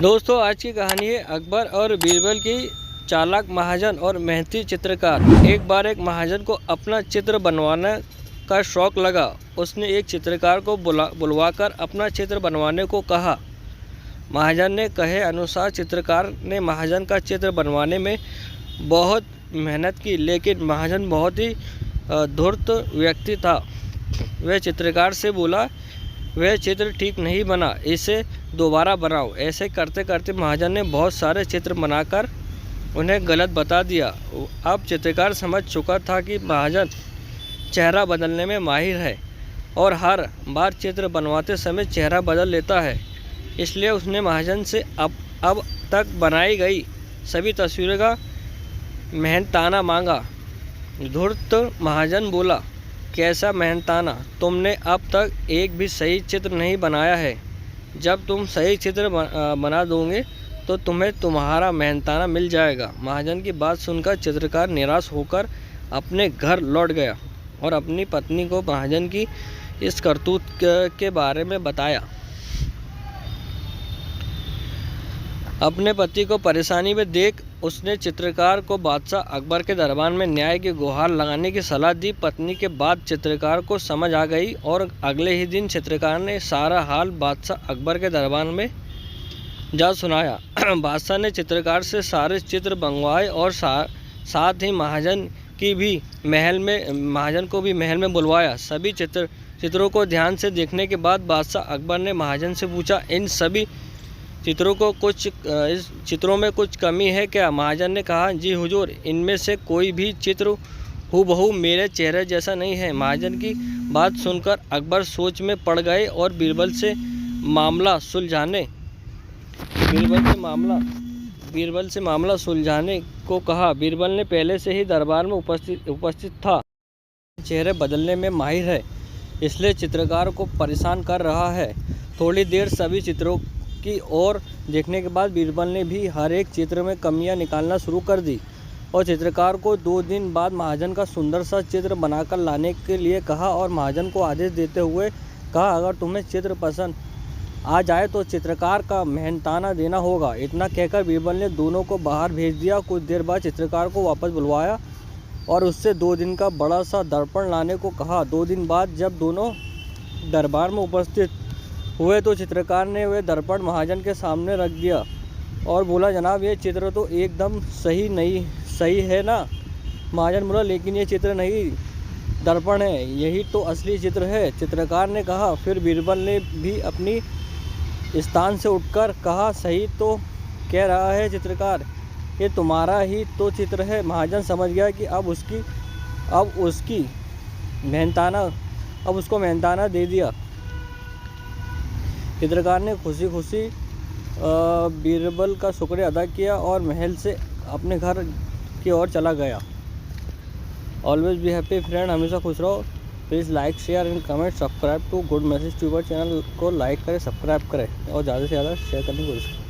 दोस्तों, आज की कहानी है अकबर और बीरबल की। चालाक महाजन और मेहनती चित्रकार। एक बार एक महाजन को अपना चित्र बनवाने का शौक लगा। उसने एक चित्रकार को बुलवाकर अपना चित्र बनवाने को कहा। महाजन ने कहे अनुसार चित्रकार ने महाजन का चित्र बनवाने में बहुत मेहनत की, लेकिन महाजन बहुत ही धूर्त व्यक्ति था। वह चित्रकार से बोला, वह चित्र ठीक नहीं बना, इसे दोबारा बनाओ। ऐसे करते करते महाजन ने बहुत सारे चित्र बनाकर उन्हें गलत बता दिया। अब चित्रकार समझ चुका था कि महाजन चेहरा बदलने में माहिर है और हर बार चित्र बनवाते समय चेहरा बदल लेता है। इसलिए उसने महाजन से अब तक बनाई गई सभी तस्वीरों का मेहनताना मांगा। धूर्त महाजन बोला, कैसा मेहनताना? तुमने अब तक एक भी सही चित्र नहीं बनाया है। जब तुम सही चित्र बना दोगे तो तुम्हें तुम्हारा मेहनताना मिल जाएगा। महाजन की बात सुनकर चित्रकार निराश होकर अपने घर लौट गया और अपनी पत्नी को महाजन की इस करतूत के बारे में बताया। अपने पति को परेशानी में देख उसने चित्रकार को बादशाह अकबर के दरबार में न्याय की गुहार लगाने की सलाह दी। पत्नी के बाद चित्रकार को समझ आ गई और अगले ही दिन चित्रकार ने सारा हाल बादशाह अकबर के दरबार में जा सुनाया। बादशाह ने चित्रकार से सारे चित्र मंगवाए और साथ ही महाजन को भी महल में बुलवाया। सभी चित्रों को ध्यान से देखने के बाद बादशाह अकबर ने महाजन से पूछा, इन सभी इस चित्रों में कुछ कमी है क्या? महाजन ने कहा, जी हुजूर, इनमें से कोई भी चित्र हूबहू मेरे चेहरे जैसा नहीं है। महाजन की बात सुनकर अकबर सोच में पड़ गए और बीरबल से मामला सुलझाने को कहा। बीरबल ने पहले से ही दरबार में उपस्थित था। चेहरे बदलने में माहिर है, इसलिए चित्रकार को परेशान कर रहा है। थोड़ी देर सभी चित्रों की ओर देखने के बाद बीरबल ने भी हर एक चित्र में कमियां निकालना शुरू कर दी और चित्रकार को 2 दिन बाद महाजन का सुंदर सा चित्र बनाकर लाने के लिए कहा और महाजन को आदेश देते हुए कहा, अगर तुम्हें चित्र पसंद आ जाए तो चित्रकार का मेहनताना देना होगा। इतना कहकर बीरबल ने दोनों को बाहर भेज दिया। कुछ देर बाद चित्रकार को वापस बुलवाया और उससे 2 दिन का बड़ा सा दर्पण लाने को कहा। 2 दिन बाद जब दोनों दरबार में उपस्थित हुए तो चित्रकार ने वह दर्पण महाजन के सामने रख दिया और बोला, जनाब, ये चित्र तो एकदम सही है ना? महाजन बोला, लेकिन ये चित्र नहीं, दर्पण है, यही तो असली चित्र है, चित्रकार ने कहा। फिर बीरबल ने भी अपनी स्थान से उठकर कहा, सही तो कह रहा है चित्रकार, ये तुम्हारा ही तो चित्र है। महाजन समझ गया कि अब उसको मेहनताना दे दिया। चित्रकार ने खुशी खुशी बीरबल का शुक्रिया अदा किया और महल से अपने घर की ओर चला गया। ऑलवेज बी हैप्पी फ्रेंड, हमेशा खुश रहो। Please like, share and comment, subscribe to good message tuber channel को लाइक करें, सब्सक्राइब करें और ज़्यादा से ज़्यादा शेयर करने की कोशिश करें।